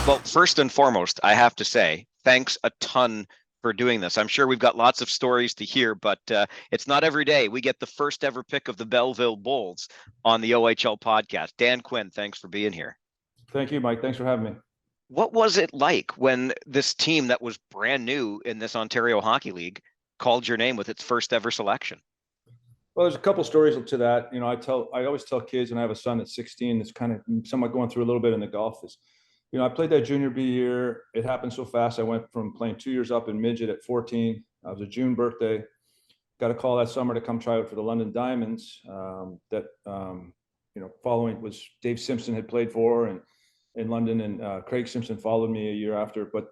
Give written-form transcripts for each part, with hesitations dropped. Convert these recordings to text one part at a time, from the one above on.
Well, first and foremost, I have to say, thanks a ton for doing this. I'm sure we've got lots of stories to hear, but it's not every day we get the first ever pick of the Belleville Bulls on the OHL podcast. Dan Quinn, thanks for being here. Thank you, Mike. Thanks for having me. What was it like when this team that was brand new in this Ontario Hockey League called your name with its first ever selection? Well, there's a couple stories to that. You know, I always tell kids, and I have a son at 16 that's kind of somewhat going through a little bit in the golf is, you know, I played that junior B year. It happened so fast. I went from playing 2 years up in midget at 14. I was a June birthday. Got a call that summer to come try out for the London Diamonds. Following was Dave Simpson had played for and in London, and Craig Simpson followed me a year after. But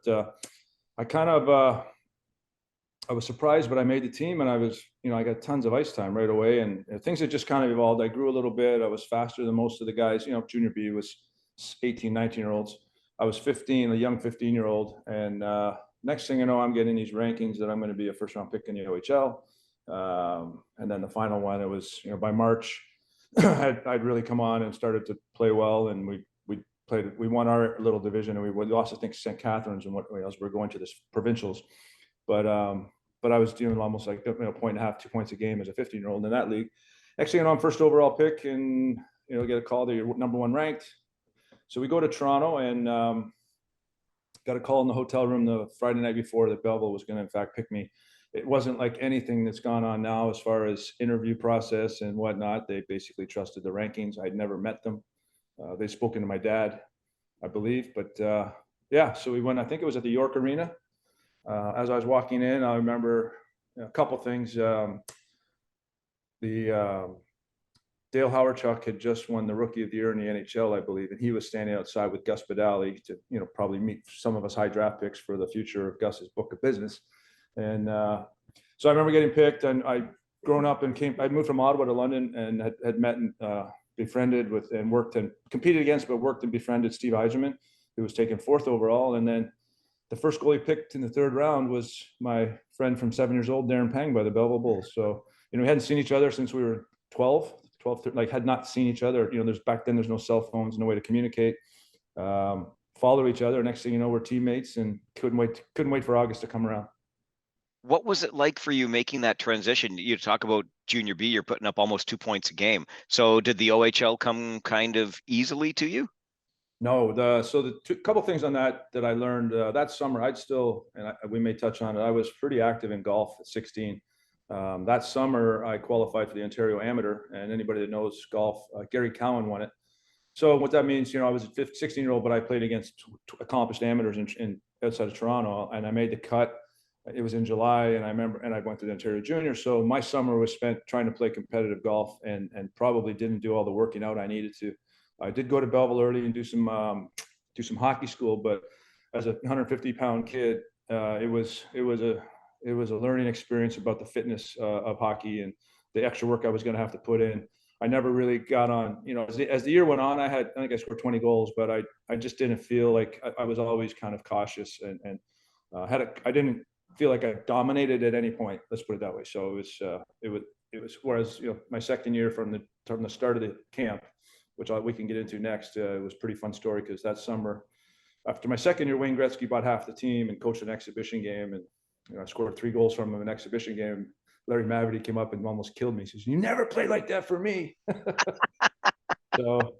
I was surprised, but I made the team, and I got tons of ice time right away, and things had just kind of evolved. I grew a little bit. I was faster than most of the guys. You know, junior B was 18, 19-year-olds. I was 15, a young 15-year-old. And next thing you know, I'm getting these rankings that I'm going to be a first-round pick in the OHL. And then the final one, it was, by March, I'd really come on and started to play well. And we won our little division, and we lost, I think, St. Catharines and what else. We're going to this provincials. But I was doing almost like, point and a half, 2 points a game as a 15-year-old in that league. Next thing you know, I'm first overall pick, and, get a call that you're number one ranked. So we go to Toronto, and got a call in the hotel room the Friday night before that Belleville was going to, in fact, pick me. It wasn't like anything that's gone on now as far as interview process and whatnot. They basically trusted the rankings. I'd never met them. They'd spoken to my dad, I believe. But so we went, I think it was at the York Arena. As I was walking in, I remember a couple things. Dale Hawerchuk had just won the Rookie of the Year in the NHL, I believe, and he was standing outside with Gus Badali to, probably meet some of us high draft picks for the future of Gus's book of business. And so I remember getting picked, and I'd grown up and I moved from Ottawa to London, and had met and befriended with and worked and competed against, but worked and befriended Steve Yzerman, who was taken 4th overall. And then the first goalie picked in the 3rd round was my friend from 7 years old, Darren Pang, by the Belleville Bulls. So, we hadn't seen each other since we were 12, like had not seen each other. Back then there's no cell phones, no way to communicate. Follow each other. Next thing you know, we're teammates, and couldn't wait for August to come around. What was it like for you making that transition? You talk about junior B, you're putting up almost 2 points a game. So did the OHL come kind of easily to you? No, couple things on that I learned that summer. We may touch on it, I was pretty active in golf at 16. That summer, I qualified for the Ontario Amateur, and anybody that knows golf, Gary Cowan won it. So what that means, I was a 16-year-old, but I played against accomplished amateurs in outside of Toronto, and I made the cut. It was in July, and I went to the Ontario Junior. So my summer was spent trying to play competitive golf, and probably didn't do all the working out I needed to. I did go to Belleville early and do some hockey school, but as a 150-pound kid, it was a learning experience about the fitness of hockey and the extra work I was going to have to put in. I never really got on, as the year went on, I think I scored 20 goals, but I just didn't feel like I was always kind of cautious, and I didn't feel like I dominated at any point. Let's put it that way. So it was whereas, my second year from the start of the camp, which we can get into next, it was a pretty fun story, because that summer, after my second year, Wayne Gretzky bought half the team and coached an exhibition game, and I scored 3 goals from him in an exhibition game. Larry Mavety came up and almost killed me. He says, "You never played like that for me." So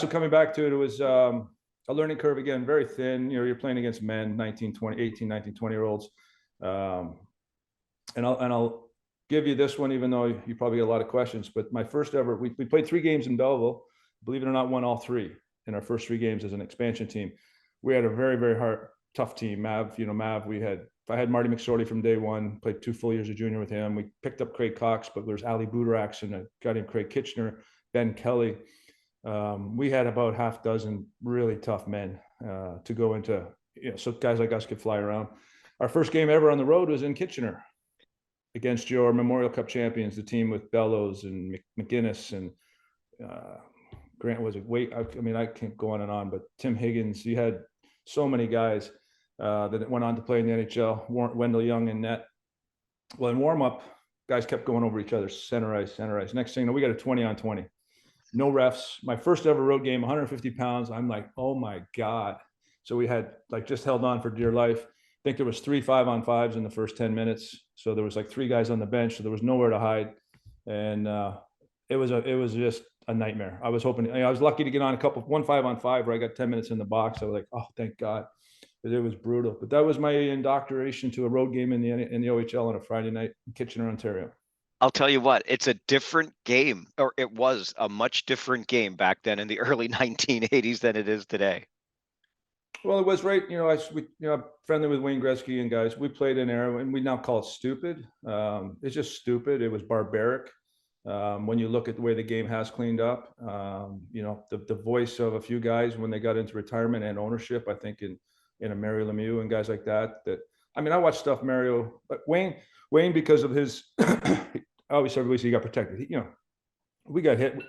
coming back to it, it was a learning curve again, very thin. You're playing against men, 18, 19, 20-year-olds. And I'll give you this one, even though you probably get a lot of questions, but my first ever, we played 3 games in Belleville, believe it or not, won all 3 in our first 3 games as an expansion team. We had a very, very tough team. Mav, I had Marty McSorley from day one, played 2 full years of junior with him. We picked up Craig Cox, but there's Ali Budarax and a guy named Craig Kitchener, Ben Kelly. We had about half dozen really tough men to go into, so guys like us could fly around. Our first game ever on the road was in Kitchener against your Memorial Cup champions, the team with Bellows and McGinnis and Grant was I can't go on and on, but Tim Higgins. You had so many guys that went on to play in the NHL. Wendell Young in net. Well, in warm-up, guys kept going over each other, center ice. Next thing you know, we got a 20-on-20. no refs. My first ever road game, 150 pounds. I'm like, oh my God. So we had like just held on for dear life. I think there was 3 5-on-5s in the first 10 minutes. So there was like 3 guys on the bench. So there was nowhere to hide. And it was just a nightmare. I was hoping, I was lucky to get on one 5-on-5 where I got 10 minutes in the box. I was like, oh, thank God. But it was brutal. But that was my indoctrination to a road game in the OHL on a Friday night in Kitchener, Ontario. I'll tell you what, it's a different game, or it was a much different game back then in the early 1980s than it is today. Well, it was right. I'm friendly with Wayne Gretzky and guys. We played an era, and we now call it stupid. It's just stupid. It was barbaric. When you look at the way the game has cleaned up, the voice of a few guys when they got into retirement and ownership, I think in a Mario Lemieux and guys like that. I watched stuff Mario, but Wayne because of his, obviously he got protected. We got hit.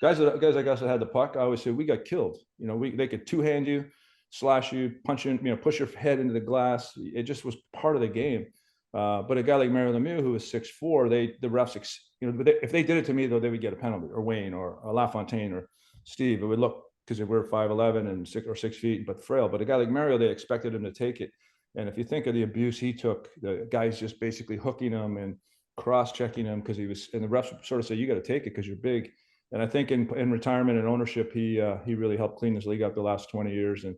Guys like us that had the puck, I always say we got killed. They could two-hand you, slash you, punch you, push your head into the glass. It just was part of the game. But a guy like Mario Lemieux, who was 6'4", the refs, if they did it to me, though, they would get a penalty, or Wayne, or LaFontaine, or Steve. It would look, because we're 5'11" and 6 feet, but frail. But a guy like Mario, they expected him to take it. And if you think of the abuse he took, the guys just basically hooking him and cross-checking him because and the refs sort of say, you got to take it because you're big. And I think in retirement and ownership, he really helped clean this league up the last 20 years. And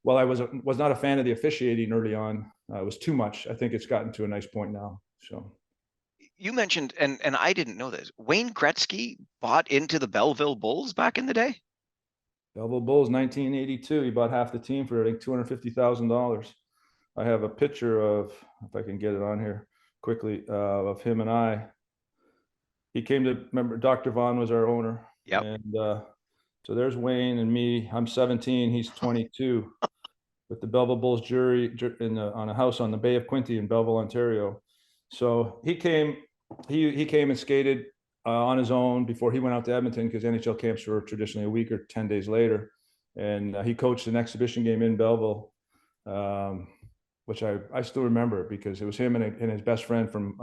while I was not a fan of the officiating early on, it was too much. I think it's gotten to a nice point now. So you mentioned, and I didn't know this, Wayne Gretzky bought into the Belleville Bulls back in the day? Belleville Bulls, 1982. He bought half the team for, I think, $250,000. I have a picture of, if I can get it on here quickly, of him and I. He came to, remember, Dr. Vaughn was our owner. Yep. And so there's Wayne and me. I'm 17. He's 22. With the Belleville Bulls jury on a house on the Bay of Quinte in Belleville, Ontario. So he came and skated on his own before he went out to Edmonton, because NHL camps were traditionally a week or 10 days later. And he coached an exhibition game in Belleville, which I still remember, because it was him and his best friend from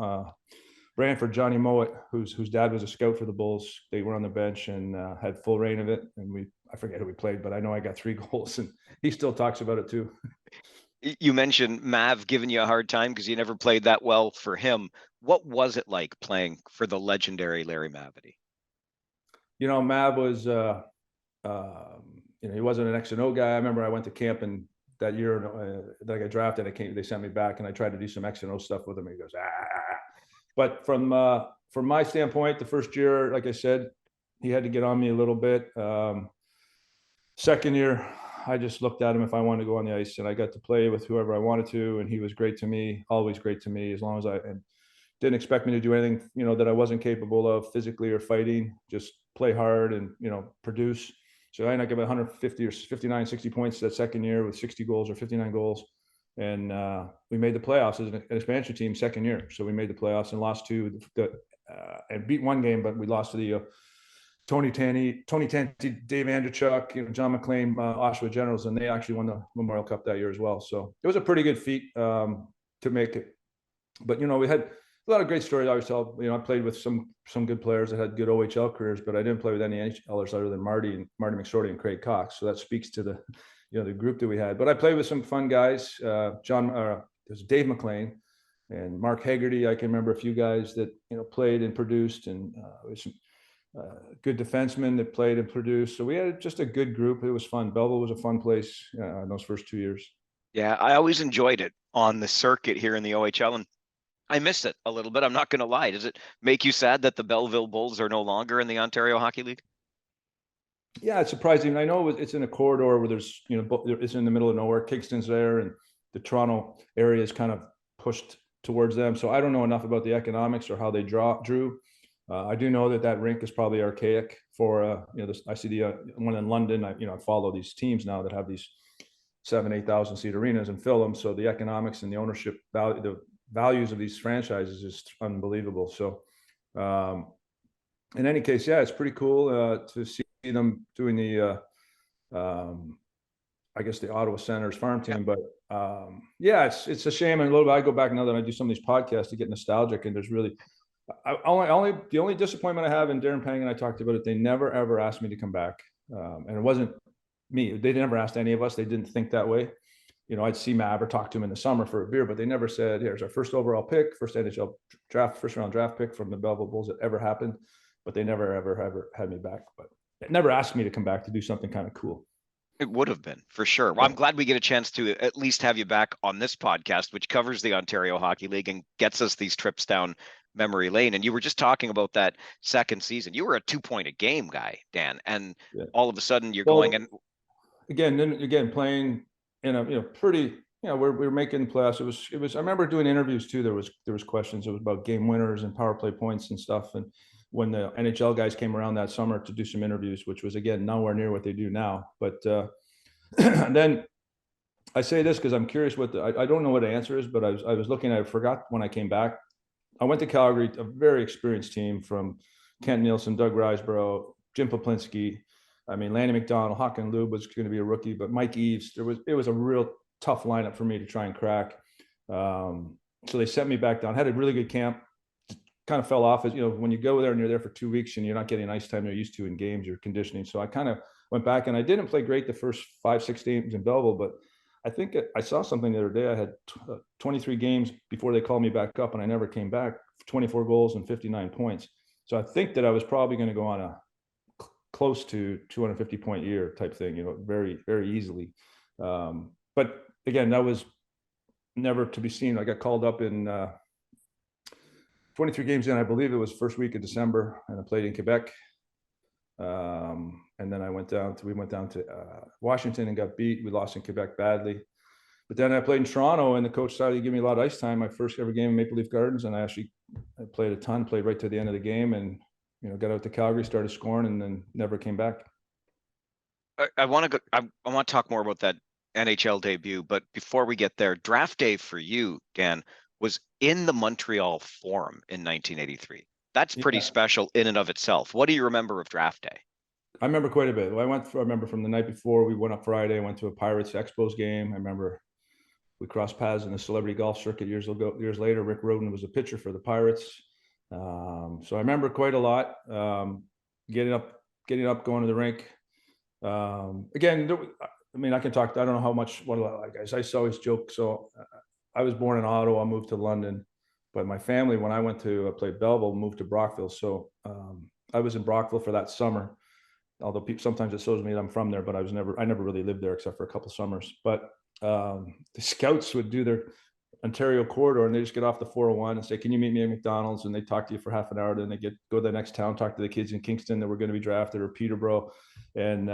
Brantford, Johnny Mowat, whose dad was a scout for the Bulls. They were on the bench and had full reign of it. And I forget who we played, but I know I got 3 goals, and he still talks about it too. You mentioned Mav giving you a hard time because you never played that well for him. What was it like playing for the legendary Larry Mavety? Mav was, he wasn't an X and O guy. I remember I went to camp, and that year that I got drafted, they sent me back, and I tried to do some X and O stuff with him. And he goes, ah. But from my standpoint, the first year, like I said, he had to get on me a little bit. Second year, I just looked at him if I wanted to go on the ice, and I got to play with whoever I wanted to, and he was great to me, always great to me, as long as and didn't expect me to do anything, that I wasn't capable of physically or fighting, just play hard and, produce. So I ended up giving 150 or 59, 60 points that second year with 60 goals or 59 goals. And we made the playoffs as an expansion team second year. So we made the playoffs and lost to and beat one game, but we lost to the Tony Tanti, Dave Andrechuk, John McLean, Oshawa Generals, and they actually won the Memorial Cup that year as well. So it was a pretty good feat to make it. But we had a lot of great stories. I always tell, I played with some good players that had good OHL careers, but I didn't play with any NHLers other than Marty McSorley and Craig Cox. So that speaks to the the group that we had. But I played with some fun guys. There's Dave McLean and Mark Haggerty. I can remember a few guys that played and produced, and some good defensemen that played and produced. So we had just a good group. It was fun. Belleville was a fun place in those first 2 years. Yeah, I always enjoyed it on the circuit here in the OHL, and I miss it a little bit. I'm not going to lie. Does it make you sad that the Belleville Bulls are no longer in the Ontario Hockey League? Yeah, it's surprising. I know it's in a corridor where there's, it's in the middle of nowhere. Kingston's there, and the Toronto area is kind of pushed towards them. So I don't know enough about the economics or how they drew. I do know that rink is probably archaic for, I see the one in London. I follow these teams now that have these 7,000-8,000 seat arenas and fill them. So the economics and the ownership value, the values of these franchises is unbelievable. So in any case, yeah, it's pretty cool to see them doing the I guess the Ottawa Senators farm team. But yeah, it's a shame. And a little bit, I go back now that I do some of these podcasts to get nostalgic, and there's really The only disappointment I have, and Darren Pang and I talked about it, they never ever asked me to come back, and it wasn't me. They never asked any of us. They didn't think that way. I'd see Mav or talk to him in the summer for a beer, but they never said, "Here's our first overall pick, first NHL draft, first round draft pick from the Belleville Bulls." That ever happened, but they never ever had me back. But it never asked me to come back to do something kind of cool. It would have been, for sure. Well, I'm glad we get a chance to at least have you back on this podcast, which covers the Ontario Hockey League and gets us these trips down memory lane. And you were just talking about that second season. You were a 2-point a game guy, Dan, and all of a sudden you're going and again playing in a pretty, we're making playoffs. It was I remember doing interviews too. There was questions. It was about game winners and power play points and stuff. And when the NHL guys came around that summer to do some interviews, which was again nowhere near what they do now. But and then I say this because I'm curious I don't know what the answer is, but I was looking. I forgot when I came back. I went to Calgary, a very experienced team from Kent Nielsen, Doug Riseborough, Jim Poplinski. I mean, Lanny McDonald, Håkan Lube was going to be a rookie, but Mike Eves. It was a real tough lineup for me to try and crack. So they sent me back down. Had a really good camp. Kind of fell off as when you go there and you're there for 2 weeks and you're not getting ice time you're used to in games, you're conditioning. So I kind of went back and I didn't play great the first 5-6 games in Belleville, but I think I saw something the other day. I had 23 games before they called me back up, and I never came back. 24 goals and 59 points. So I think that I was probably going to go on a close to 250 point year type thing, very, very easily. But again, that was never to be seen. I got called up in 23 games in, I believe it was first week of December, and I played in Quebec. And then we went down to Washington and got beat. We lost in Quebec badly. But then I played in Toronto, and the coach decided to give me a lot of ice time. My first ever game in Maple Leaf Gardens, and I played a ton, played right to the end of the game, and got out to Calgary, started scoring, and then never came back. I want to talk more about that NHL debut, but before we get there, draft day for you, Dan, was in the Montreal Forum in 1983. That's pretty special in and of itself. What do you remember of draft day? I remember quite a bit. I remember from the night before, we went up Friday, I went to a Pirates Expos game. I remember we crossed paths in the celebrity golf circuit years later. Rick Roden was a pitcher for the Pirates. So I remember quite a lot. Getting up, going to the rink. Again, I can talk. I don't know how much. Guys, I always joke. So I was born in Ottawa, moved to London, but my family, when I went to play Belleville, moved to Brockville. So I was in Brockville for that summer. Although sometimes it shows me that I'm from there, but I never really lived there except for a couple summers. But the scouts would do their Ontario corridor, and they just get off the 401 and say, "Can you meet me at McDonald's?" And they talk to you for half an hour. Then they go to the next town, talk to the kids in Kingston that were going to be drafted, or Peterborough. And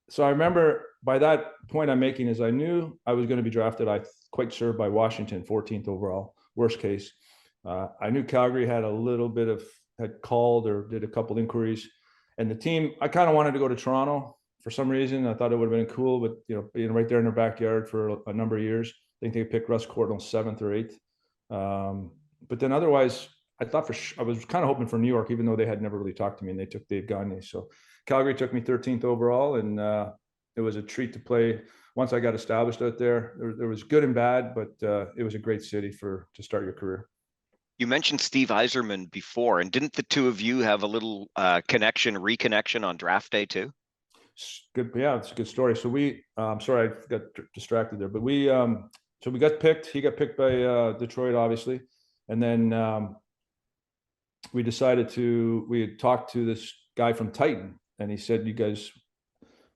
so I remember by that point I'm making is I knew I was going to be drafted. I quite sure by Washington, 14th overall, worst case. I knew Calgary had called or did a couple inquiries. And the team, I kind of wanted to go to Toronto for some reason. I thought it would have been cool, but being right there in their backyard for a number of years, I think they picked Russ Courtnall 7th or 8th. But then otherwise, I was kind of hoping for New York, even though they had never really talked to me, and they took Dave Gagne. So Calgary took me 13th overall, and it was a treat to play. Once I got established out there, there was good and bad, but it was a great city to start your career. You mentioned Steve Yzerman before, and didn't the two of you have a little reconnection on draft day too? Good, yeah, it's a good story. So sorry, I got distracted there, but we got picked. He got picked by Detroit, obviously, and then we had talked to this guy from Titan, and he said, "You guys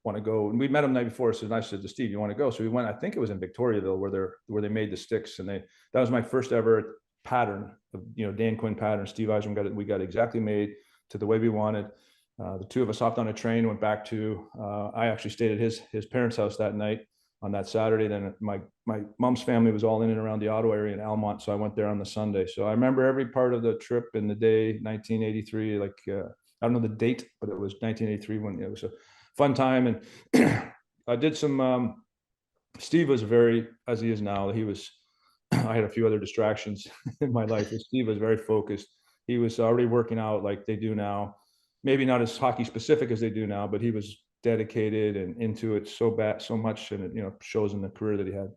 want to go?" And we met him the night before. So I said to Steve, "You want to go?" So we went. I think it was in Victoriaville where they made the sticks, and that was my first ever pattern of Dan Quinn pattern. Steve Yzerman we got exactly made to the way we wanted. The two of us hopped on a train, went back to I actually stayed at his parents' house that night on that Saturday. Then my mom's family was all in and around the Ottawa area in Almont, so I went there on the Sunday. So I remember every part of the trip in the day, 1983. I don't know the date, but it was 1983 when it was a fun time. And I did some Steve was very, as he is now, I had a few other distractions in my life. Steve was very focused. He was already working out like they do now. Maybe not as hockey specific as they do now, but he was dedicated and into it so much, and it shows in the career that he had.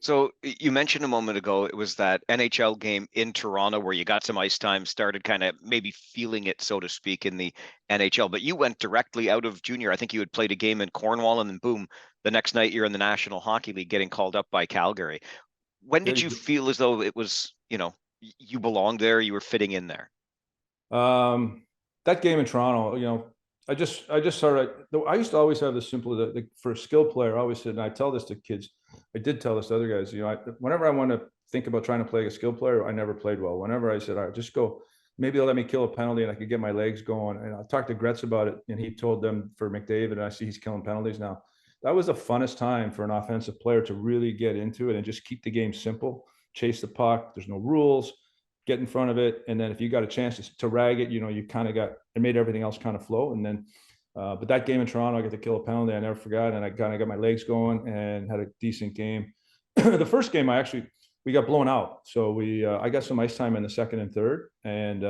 So you mentioned a moment ago, it was that NHL game in Toronto where you got some ice time, started kind of maybe feeling it, so to speak, in the NHL, but you went directly out of junior. I think you had played a game in Cornwall and then boom, the next night you're in the National Hockey League getting called up by Calgary. When did you feel as though it was, you belonged there, you were fitting in there? That game in Toronto, I just started. I used to always have this simple, for a skill player, I always said, and I tell this to kids, I did tell this to other guys, whenever I want to think about trying to play a skill player, I never played well. Whenever I said, all right, just go, maybe they'll let me kill a penalty and I could get my legs going. And I talked to Gretz about it, and he told them for McDavid, and I see he's killing penalties now. That was the funnest time for an offensive player to really get into it and just keep the game simple, chase the puck. There's no rules, get in front of it. And then if you got a chance to rag it, you kind of it made everything else kind of flow. And then, but that game in Toronto, I got to kill a penalty. I never forgot. And I kind of got my legs going and had a decent game. The first game, we got blown out. So I got some ice time in the second and third, and,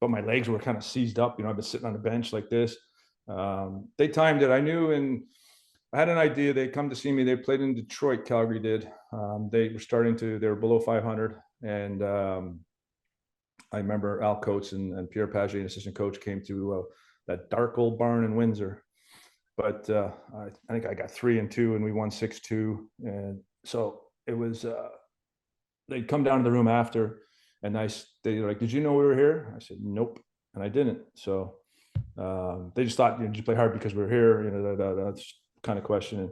but my legs were kind of seized up. I've been sitting on the bench like this. They timed it. I knew, and I had an idea. They come to see me. They played in Detroit. Calgary did. They were below 500. And I remember Al Coates and Pierre Pagé, an assistant coach, came to that dark old barn in Windsor. But I think I got 3-2 and we won 6-2. And so it was, they'd come down to the room after, and they were like, did you know we were here? I said, nope. And I didn't. So they just thought, did you play hard because we were here? That's kind of question. And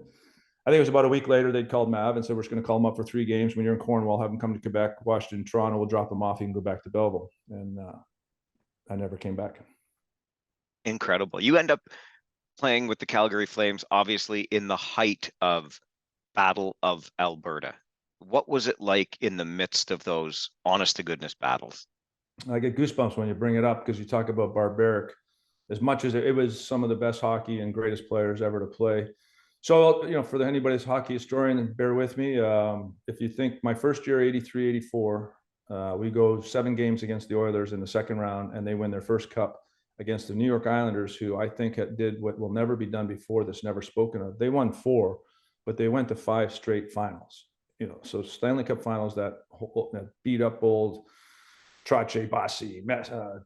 I think it was about a week later, they'd called Mav and said, we're just going to call him up for 3 games. When you're in Cornwall, have him come to Quebec, Washington, Toronto, we'll drop him off. He can go back to Belleville. And I never came back. Incredible. You end up playing with the Calgary Flames, obviously in the height of Battle of Alberta. What was it like in the midst of those honest to goodness battles? I get goosebumps when you bring it up, because you talk about barbaric. As much as it was some of the best hockey and greatest players ever to play. So, for anybody's hockey historian, bear with me. If you think my first year, 83, 84, we go 7 games against the Oilers in the second round, and they win their first cup against the New York Islanders, who I think did what will never be done before, that's never spoken of. They won 4, but they went to 5 straight finals. So Stanley Cup finals, that beat up old Trottier, Bassi,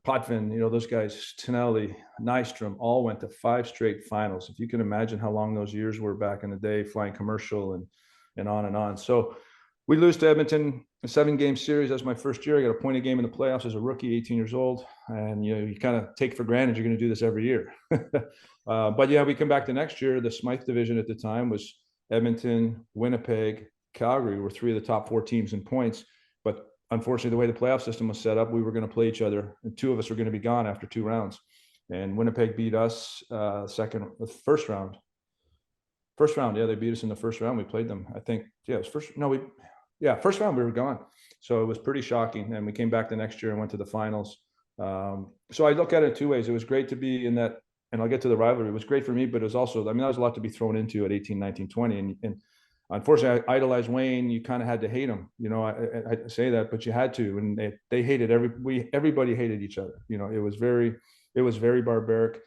Potvin, those guys, Tonelli, Nystrom, all went to 5 straight finals. If you can imagine how long those years were back in the day, flying commercial and on and on. So we lose to Edmonton, a 7-game series. That's my first year. I got a point a game in the playoffs as a rookie, 18 years old. And, you kind of take for granted you're going to do this every year. But yeah, we come back the next year. The Smythe division at the time was Edmonton, Winnipeg, Calgary were 3 of the top 4 teams in points. But unfortunately, the way the playoff system was set up, we were going to play each other, and 2 of us were going to be gone after 2 rounds. And Winnipeg beat us first round. Yeah, they beat us in the first round. We played them. I think, yeah, it was first round we were gone. So it was pretty shocking. And we came back the next year and went to the finals. So I look at it 2 ways. It was great to be in that, and I'll get to the rivalry. It was great for me, but it was also, that was a lot to be thrown into at 18, 19, 20. And unfortunately, I idolized Wayne. You kind of had to hate him. I say that, but you had to. And they hated everybody hated each other. It was very barbaric.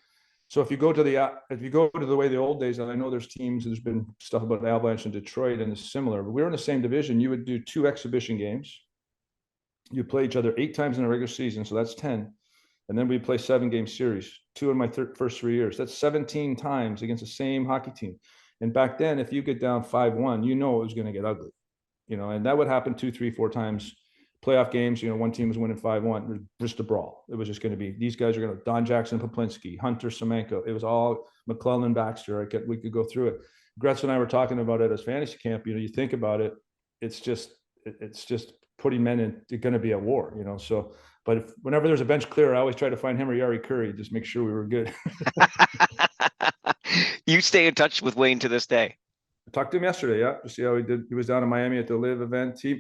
So if you go to the way the old days, and I know there's been stuff about the Avalanche in Detroit, and it's similar, but we were in the same division. You would do 2 exhibition games. You play each other 8 times in a regular season, so that's 10. And then we play 7-game series, 2 in my first 3 years. That's 17 times against the same hockey team. And back then, if you get down 5-1, it was going to get ugly, and that would happen 2, 3, 4 times. Playoff games, one team was winning 5-1, just a brawl. It was just going to be, these guys are going to, Don Jackson, Poplinski, Hunter, Semenko. It was all McClellan, Baxter. We could go through it. Gretz and I were talking about it as fantasy camp. You think about it, it's just putting men in, it's going to be a war, So, but whenever there's a bench clear, I always try to find him or Yari Curry, just make sure we were good. You stay in touch with Wayne to this day? I talked to him yesterday, yeah, to see how he did. He was down in Miami at the Live event. He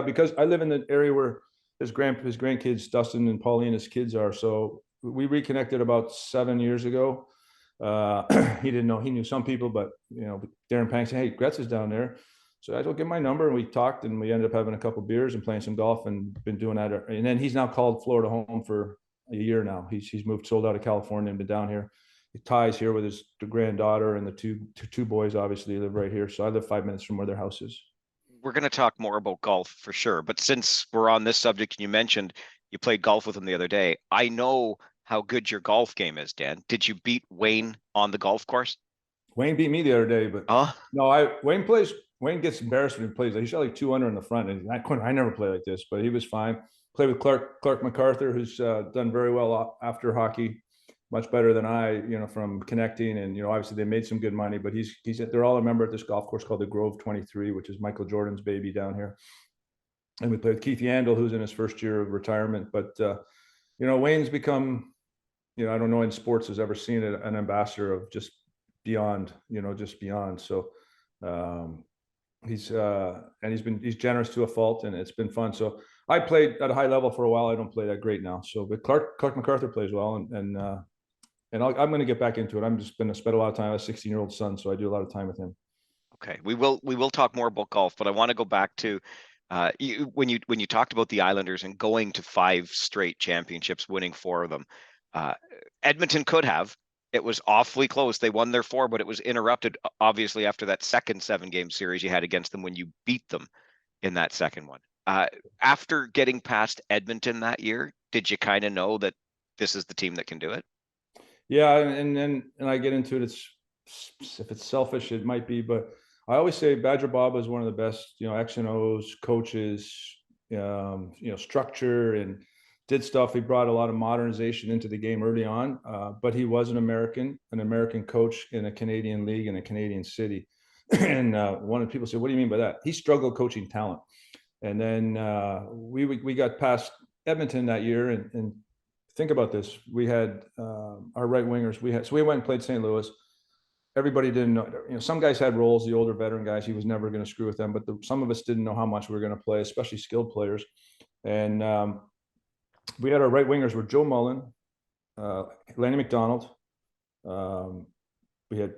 because I live in the area where his grandkids, Dustin and Pauline, his kids are. So we reconnected about 7 years ago. He didn't know. He knew some people, but Darren Pank said, "Hey, Gretz is down there." So I told him my number, and we talked, and we ended up having a couple of beers and playing some golf, and been doing that. And then he's now called Florida home for a year now. He's sold out of California and been down here. He ties here with his granddaughter, and the two boys obviously live right here. So I live 5 minutes from where their house is. we're going to talk more about golf for sure. But since we're on this subject and you mentioned you played golf with him the other day, I know how good your golf game is, Dan. Did you beat Wayne on the golf course? Wayne beat me the other day, but no, Wayne gets embarrassed when he plays. He shot like 200 in the front, and I never play like this, but he was fine. Played with Clark MacArthur, who's done very well after hockey, much better than I, from connecting. And, obviously they made some good money, but they're all a member at this golf course called the Grove 23, which is Michael Jordan's baby down here. And we played with Keith Yandel, who's in his first year of retirement. But, Wayne's become, I don't know in sports has ever seen an ambassador of just beyond, just beyond. So he's generous to a fault, and it's been fun. So I played at a high level for a while. I don't play that great now. So, but Clark MacArthur plays well, and I'm going to get back into it. I'm just going to spend a lot of time. I have a 16-year-old son, so I do a lot of time with him. Okay, we will talk more about golf, but I want to go back to when you talked about the Islanders and going to 5 straight championships, winning 4 of them. Edmonton could have. It was awfully close. They won their 4, but it was interrupted, obviously, after that second 7-game series you had against them when you beat them in that second one. After getting past Edmonton that year, did you kind of know that this is the team that can do it? Yeah, and I get into it. If it's selfish, it might be, but I always say Badger Bob is one of the best, X and O's coaches, structure, and did stuff. He brought a lot of modernization into the game early on, but he was an American coach in a Canadian league in a Canadian city. And one of the people said, "What do you mean by that?" He struggled coaching talent. And then we got past Edmonton that year, and think about this: we had our right wingers. So we went and played St. Louis. Everybody didn't know. Some guys had roles. The older veteran guys, he was never going to screw with them. But some of us didn't know how much we were going to play, especially skilled players. And we had our right wingers were Joe Mullen, Lanny McDonald. We had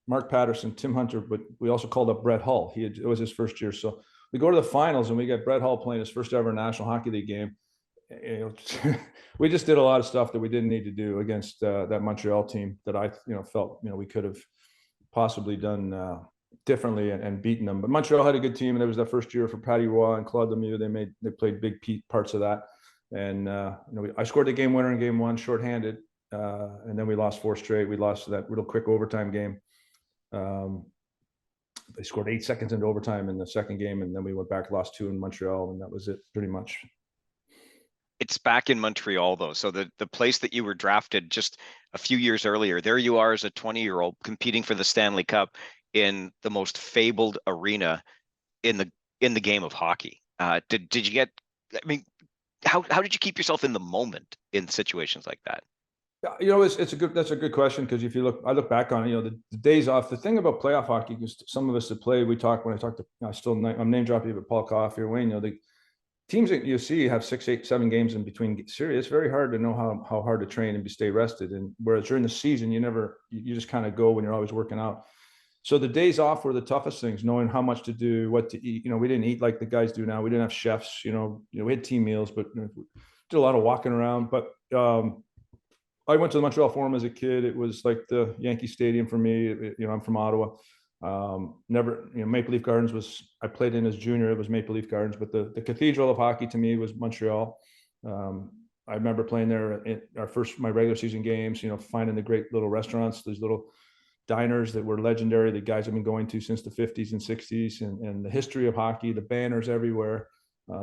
Mark Patterson, Tim Hunter, but we also called up Brett Hull. It was his first year. So we go to the finals and we get Brett Hull playing his first ever National Hockey League game. We just did a lot of stuff that we didn't need to do against that Montreal team that I felt we could have possibly done differently and beaten them. But Montreal had a good team, and it was their first year for Patty Roy and Claude Lemieux. They played big parts of that. And I scored the game winner in game 1, shorthanded, and then we lost 4 straight. We lost that real quick overtime game. They scored 8 seconds into overtime in the second game, and then we went back, lost 2 in Montreal, and that was it pretty much. It's back in Montreal, though. So the place that you were drafted just a few years earlier, there you are as a 20-year-old competing for the Stanley Cup in the most fabled arena in the game of hockey. Did you get? I mean, how did you keep yourself in the moment in situations like that? That's a good question, because if I look back on it, the days off. The thing about playoff hockey, because some of us that play, I'm name dropping, but Paul Coffey or Wayne, the teams that you see have 6, 8, 7 games in between series. It's very hard to know how hard to train and stay rested. And whereas during the season, you just kind of go when you're always working out. So the days off were the toughest things, knowing how much to do, what to eat. We didn't eat like the guys do now. We didn't have chefs, we had team meals, but we did a lot of walking around. But I went to the Montreal Forum as a kid. It was like the Yankee Stadium for me. I'm from Ottawa. Maple Leaf Gardens I played in as junior. It was Maple Leaf Gardens, but the cathedral of hockey to me was Montreal. I remember playing there in my regular season games, finding the great little restaurants, these little diners that were legendary, that guys have been going to since the 50s and 60s, and the history of hockey, the banners everywhere,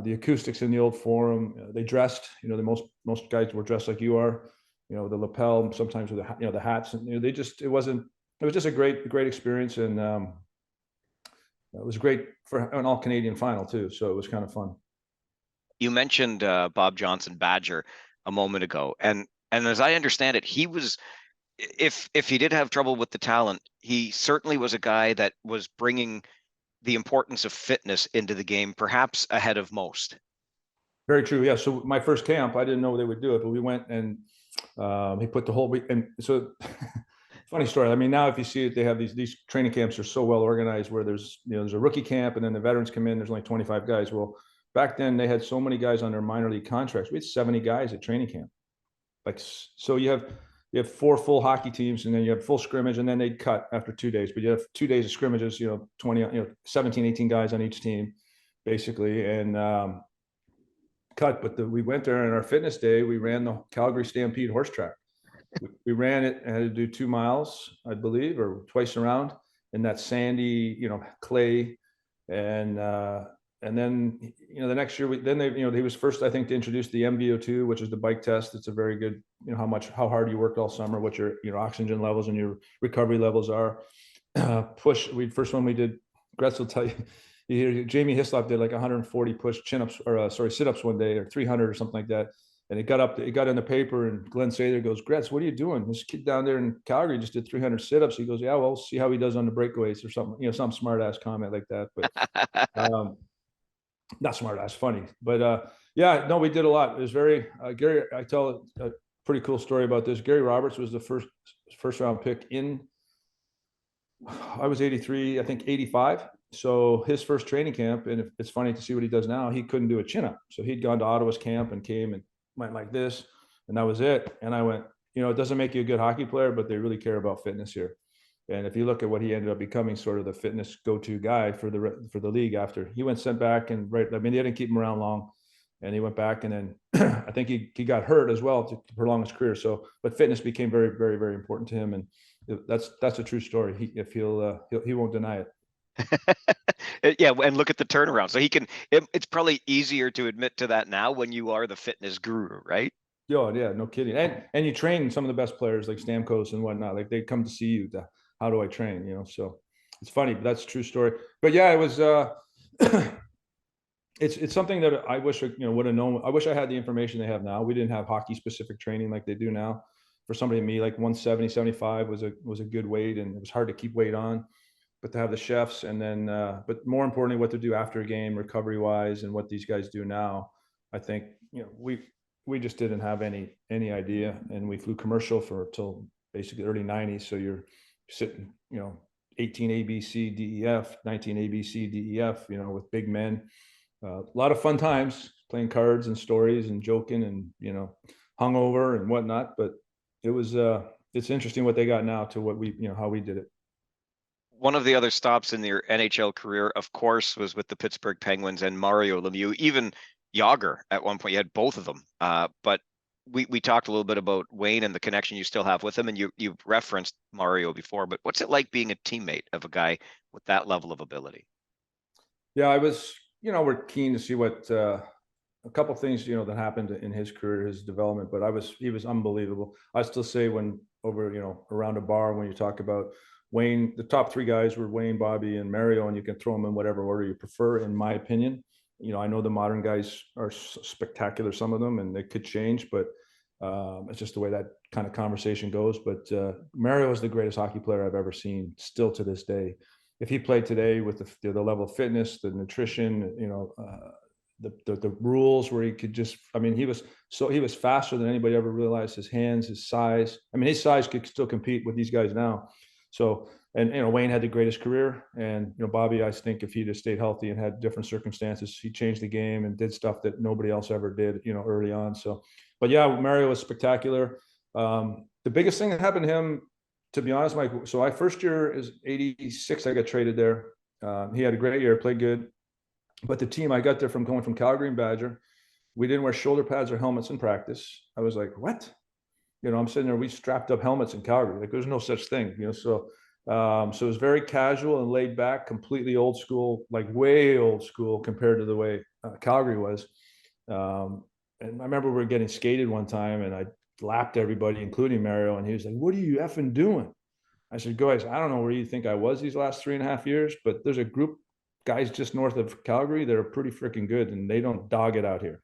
the acoustics in the old Forum. They dressed, most guys were dressed like you are, the lapel, sometimes with the hats, and it was just a great experience. And it was great for an all Canadian final too. So it was kind of fun. You mentioned Bob Johnson, Badger, a moment ago. And as I understand it, he was, if he did have trouble with the talent, he certainly was a guy that was bringing the importance of fitness into the game, perhaps ahead of most. Very true. Yeah. So my first camp, I didn't know they would do it, but we went and he put the whole week. And so funny story. I mean, now if you see it, they have these training camps are so well organized, where there's a rookie camp, and then the veterans come in. There's only 25 guys. Well, back then they had so many guys on their minor league contracts. We had 70 guys at training camp. So you have 4 full hockey teams, and then you have full scrimmage, and then they'd cut after 2 days. But you have 2 days of scrimmages, 20, 17, 18 guys on each team. basically, and cut. But we went there on our fitness day. We ran the Calgary Stampede horse track. We ran it and had to do 2 miles, I believe, or twice around in that sandy, clay. And then, the next year, he was first, I think, to introduce the MVO2, which is the bike test. It's a very good, how hard you worked all summer, what your oxygen levels and your recovery levels are. First one we did, Gretz will tell you, Jamie Hislop did like 140 push chin-ups, or sit-ups one day, or 300 or something like that. And it got in the paper, and Glenn Sather goes, Gretz, what are you doing? This kid down there in Calgary just did 300 sit-ups. He goes, yeah, well, we'll see how he does on the breakaways or something, some smart ass comment like that. But not smart ass, funny. But yeah, no, we did a lot. It was very, Gary, I tell a pretty cool story about this. Gary Roberts was the first round pick I was 83, I think 85. So his first training camp, and it's funny to see what he does now, he couldn't do a chin-up. So he'd gone to Ottawa's camp and came and went like this, and that was it. And I went, it doesn't make you a good hockey player, but they really care about fitness here. And if you look at what he ended up becoming, sort of the fitness go-to guy for the league after he went sent back, and they didn't keep him around long, and he went back, and then I think he got hurt as well to prolong his career. So, but fitness became very, very, very important to him, and that's a true story. He won't deny it. Yeah, and look at the turnaround. So it's probably easier to admit to that now when you are the fitness guru, right? Yeah, no kidding. And you train some of the best players like Stamkos and whatnot. Like they come to see you. How do I train? So it's funny, but that's a true story. But yeah, it was. It's something that I wish would have known. I wish I had the information they have now. We didn't have hockey specific training like they do now. For somebody like me, like 170, 75 was a good weight, and it was hard to keep weight on. But to have the chefs, and then, but more importantly, what to do after a game, recovery wise, and what these guys do now, I think we just didn't have any idea, and we flew commercial till basically early 90s. So you're sitting, 18 ABC DEF, 19 ABC DEF, with big men, a lot of fun times playing cards and stories and joking and hungover and whatnot. But it was it's interesting what they got now to what how we did it. One of the other stops in your NHL career, of course, was with the Pittsburgh Penguins and Mario Lemieux. Even Yager at one point, you had both of them. But we talked a little bit about Wayne and the connection you still have with him, and you referenced Mario before. But what's it like being a teammate of a guy with that level of ability? Yeah, I was. We're keen to see what a couple of things that happened in his career, his development. But he was unbelievable. I still say when around a bar when you talk about Wayne, the top three guys were Wayne, Bobby, and Mario, and you can throw them in whatever order you prefer, in my opinion. I know the modern guys are spectacular, some of them, and they could change, but it's just the way that kind of conversation goes. But Mario is the greatest hockey player I've ever seen, still to this day. If he played today with the level of fitness, the nutrition, the rules where he could just, he was faster than anybody ever realized. His hands, his size. His size could still compete with these guys now. So, and Wayne had the greatest career, and Bobby, I think if he'd have stayed healthy and had different circumstances, he changed the game and did stuff that nobody else ever did, early on. So, but yeah, Mario was spectacular. The biggest thing that happened to him, to be honest, Mike. So I first year is 86. I got traded there. He had a great year, played good, but the team I got there going from Calgary and Badger, we didn't wear shoulder pads or helmets in practice. I was like, what? I'm sitting there, we strapped up helmets in Calgary. Like there's no such thing, so it was very casual and laid back, completely old school, like way old school compared to the way Calgary was. And I remember we were getting skated one time, and I lapped everybody, including Mario, and he was like, what are you effing doing? I said, guys, I don't know where you think I was these last 3.5 years, but there's a group guys just north of Calgary that are pretty freaking good, and they don't dog it out here.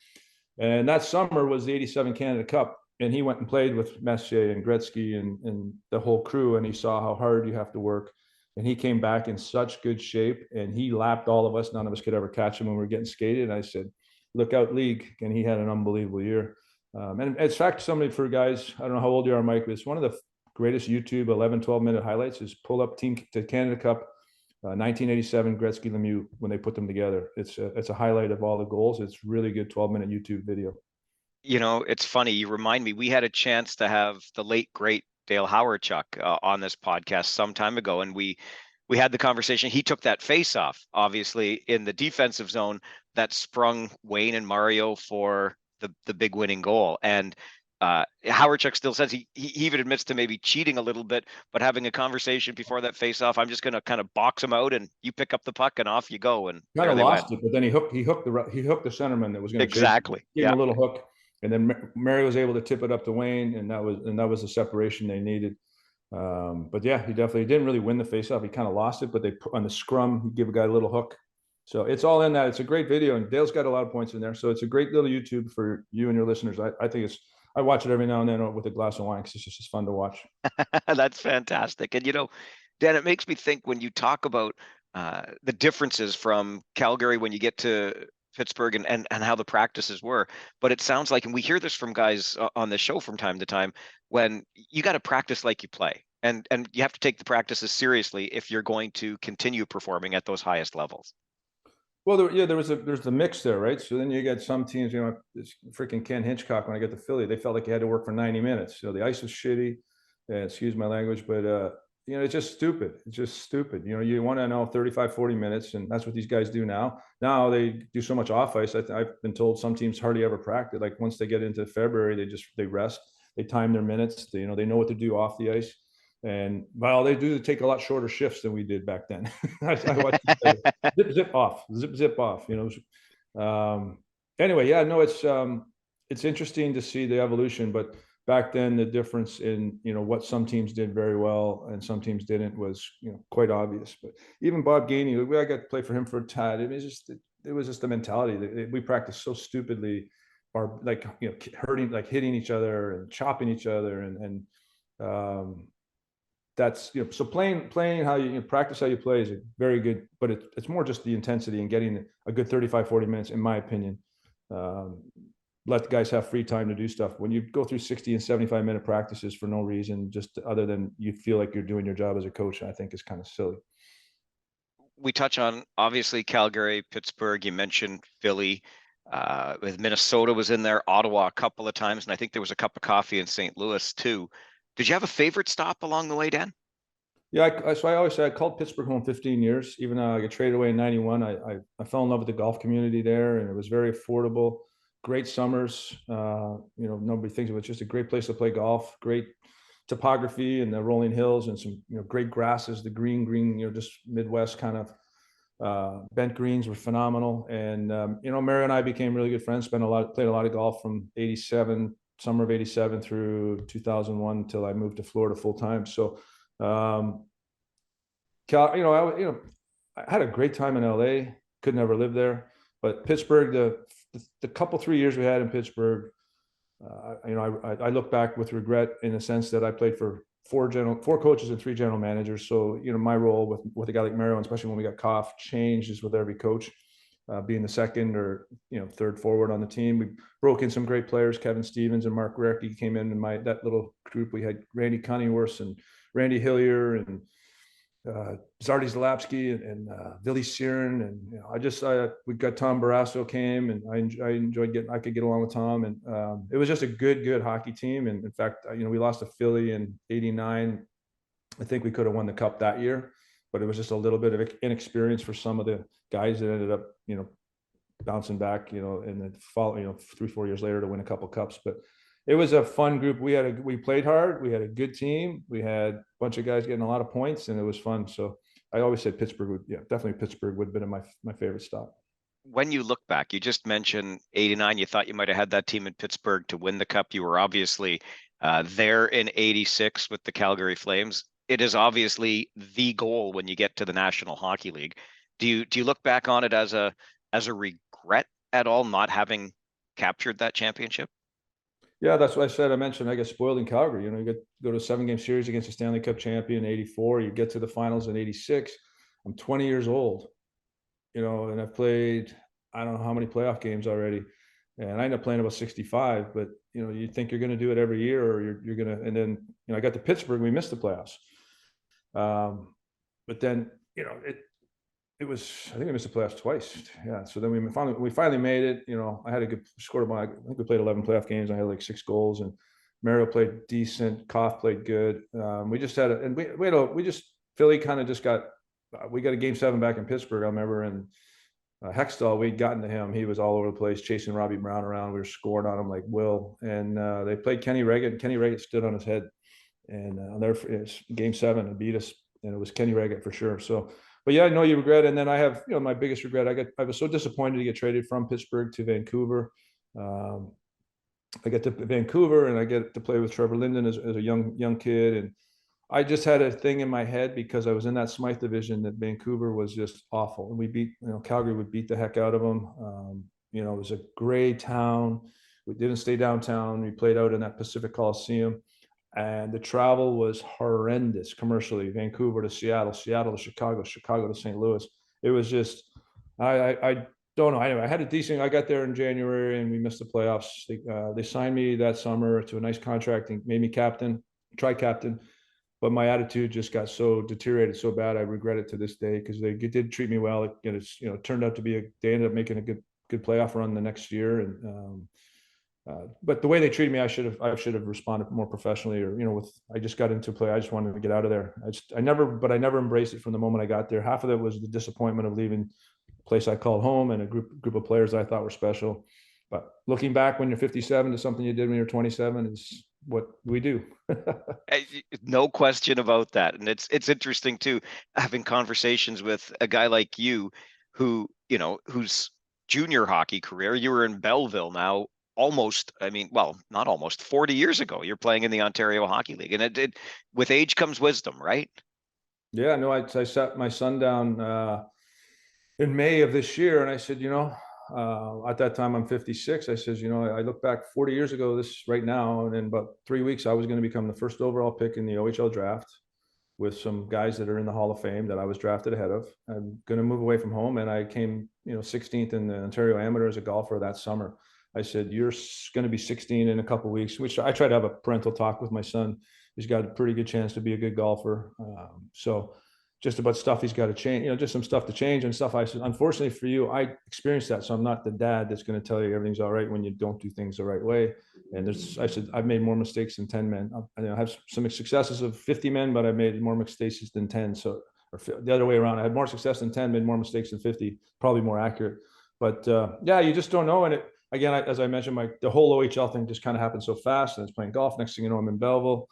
And that summer was the 87 Canada Cup. And he went and played with Messier and Gretzky and the whole crew, and he saw how hard you have to work. And he came back in such good shape, and he lapped all of us. None of us could ever catch him when we were getting skated. And I said, look out, league. And he had an unbelievable year. And it's fact, somebody for guys, I don't know how old you are, Mike, but it's one of the greatest YouTube 11, 12-minute highlights is pull up team to Canada Cup 1987 Gretzky Lemieux when they put them together. It's a highlight of all the goals. It's really good 12-minute YouTube video. It's funny. You remind me, we had a chance to have the late, great Dale Hawerchuk on this podcast some time ago. And we we had the conversation. He took that face off, obviously, in the defensive zone that sprung Wayne and Mario for the big winning goal. And Howardchuk still says he even admits to maybe cheating a little bit, but having a conversation before that face off, I'm just going to kind of box him out and you pick up the puck and off you go. And Kind there of they went. lost it, but then he hooked the centerman that was going to Exactly. gave him a little hook, and then Mario was able to tip it up to Wayne, and that was the separation they needed. But yeah, he definitely didn't really win the faceoff. He kind of lost it, but they put on the scrum, he gave a guy a little hook. So it's all in that. It's a great video, and Dale's got a lot of points in there. So it's a great little YouTube for you and your listeners. I think I watch it every now and then with a glass of wine because it's just fun to watch. That's fantastic. And, Dan, it makes me think when you talk about the differences from Calgary when you get to Pittsburgh and how the practices were. But it sounds like, and we hear this from guys on the show from time to time, when you got to practice like you play. And you have to take the practices seriously if you're going to continue performing at those highest levels. Well, there's the mix there, right? So then you got some teams, this freaking Ken Hitchcock, when I got to Philly, they felt like you had to work for 90 minutes. The ice was shitty, excuse my language, but it's just stupid. It's just stupid. You want to know 35, 40 minutes, and that's what these guys do now. Now they do so much off ice. I've been told some teams hardly ever practice. Like once they get into February, they rest, they time their minutes. They know what to do off the ice. And well, they do take a lot shorter shifts than we did back then. I watched zip off. Anyway, yeah, no, it's interesting to see the evolution, but back then the difference in what some teams did very well and some teams didn't was quite obvious. But even Bob Gainey, I got to play for him for a tad. It was just the mentality. We practiced so stupidly, or hurting, like hitting each other and chopping each other, and that's so playing how you practice how you play is very good, but it's more just the intensity and getting a good 35-40 minutes, in my opinion. Let the guys have free time to do stuff. When you go through 60 and 75 minute practices for no reason, just other than you feel like you're doing your job as a coach, I think is kind of silly. We touch on obviously Calgary, Pittsburgh. You mentioned Philly. With Minnesota was in there, Ottawa a couple of times, and I think there was a cup of coffee in St. Louis too. Did you have a favorite stop along the way, Dan? Yeah, so I always say I called Pittsburgh home 15 years. Even though I got traded away in 91, I fell in love with the golf community there, and it was very affordable. Great summers. Nobody thinks of it. It's just a great place to play golf. Great topography and the rolling hills and some great grasses. The green, just Midwest kind of bent greens were phenomenal. And Mario and I became really good friends. Played a lot of golf from summer of 87 through 2001 until I moved to Florida full time. So, I had a great time in LA. Could never live there, but Pittsburgh, the couple 3 years we had in Pittsburgh, I look back with regret in the sense that I played for four coaches and 3 general managers. So, my role with a guy like Mario, especially when we got Koff, changes with every coach. Being the second or third forward on the team, we broke in some great players. Kevin Stevens and Mark Recchi came in that little group. We had Randy Cunningworth and Randy Hillier and Zardy Zalapsky and Billy Searin, and we got Tom Barrasso came, and I enjoyed I could get along with Tom, and it was just a good hockey team. And in fact, we lost to Philly in '89. I think we could have won the cup that year, but it was just a little bit of inexperience for some of the guys that ended up, bouncing back, in the fall, 3-4 years later to win a couple cups. But it was a fun group. We played hard. We had a good team. We had a bunch of guys getting a lot of points, and it was fun. So I always said Pittsburgh would have been my favorite stop. When you look back, you just mentioned '89. You thought you might have had that team in Pittsburgh to win the cup. You were obviously there in '86 with the Calgary Flames. It is obviously the goal when you get to the National Hockey League. Do you look back on it as a regret at all, not having captured that championship? Yeah, that's what I said. I mentioned I got spoiled in Calgary. You go to a 7-game series against the Stanley Cup champion in '84. You get to the finals in '86. I'm 20 years old, and I've played I don't know how many playoff games already, and I ended up playing about 65. But you think you're going to do it every year, or you're going to. And then I got to Pittsburgh. We missed the playoffs. But then it was, I think we missed the playoffs twice. Yeah. So then we finally made it. I had a good score. I think we played 11 playoff games. I had like 6 goals, and Mario played decent. Koff played good. We just had Philly kind of just got we got a game 7 back in Pittsburgh, I remember, and Hextall, we'd gotten to him. He was all over the place, chasing Robbie Brown around. We were scoring on him like Will. And they played Kenny Reggett, and Kenny Reggett stood on his head. And it's game 7 and beat us. And it was Kenny Reggett for sure. So, but yeah, I know you regret. And then I have, my biggest regret. I was so disappointed to get traded from Pittsburgh to Vancouver. I get to Vancouver and I get to play with Trevor Linden as a young kid. And I just had a thing in my head because I was in that Smythe division that Vancouver was just awful. And we beat, Calgary would beat the heck out of them. It was a gray town. We didn't stay downtown. We played out in that Pacific Coliseum. And the travel was horrendous commercially. Vancouver to Seattle, Seattle to Chicago, Chicago to St. Louis. It was just, I don't know. Anyway, I had a decent, I got there in January and we missed the playoffs. They signed me that summer to a nice contract and made me captain, tri-captain. But my attitude just got so deteriorated so bad. I regret it to this day because they did treat me well. It turned out to be they ended up making a good playoff run the next year. And but the way they treated me, I should have responded more professionally. Or I just got into play. I just wanted to get out of there. I never embraced it from the moment I got there. Half of it was the disappointment of leaving a place I called home and a group of players I thought were special. But looking back when you're 57 to something you did when you're 27 is what we do. No question about that. And it's interesting too, having conversations with a guy like you whose junior hockey career, you were in Belleville now almost, not almost 40 years ago, you're playing in the Ontario Hockey League. And it with age comes wisdom, right? Yeah, no, I sat my son down in May of this year and I said, at that time I'm 56. I says, I look back 40 years ago, this right now, and in about 3 weeks, I was going to become the first overall pick in the OHL draft with some guys that are in the Hall of Fame that I was drafted ahead of. I'm going to move away from home. And I came, 16th in the Ontario Amateur as a golfer that summer. I said, you're going to be 16 in a couple of weeks, which I try to have a parental talk with my son. He's got a pretty good chance to be a good golfer. So just about stuff he's got to change, just some stuff to change and stuff. I said, unfortunately for you, I experienced that. So I'm not the dad that's going to tell you everything's all right when you don't do things the right way. And I said, I've made more mistakes than 10 men. I have some successes of 50 men, but I made more mistakes than 10. So, or the other way around, I had more success than 10, made more mistakes than 50, probably more accurate. But yeah, you just don't know. And again, as I mentioned, the whole OHL thing just kind of happened so fast. And I was playing golf. Next thing you know, I'm in Belleville.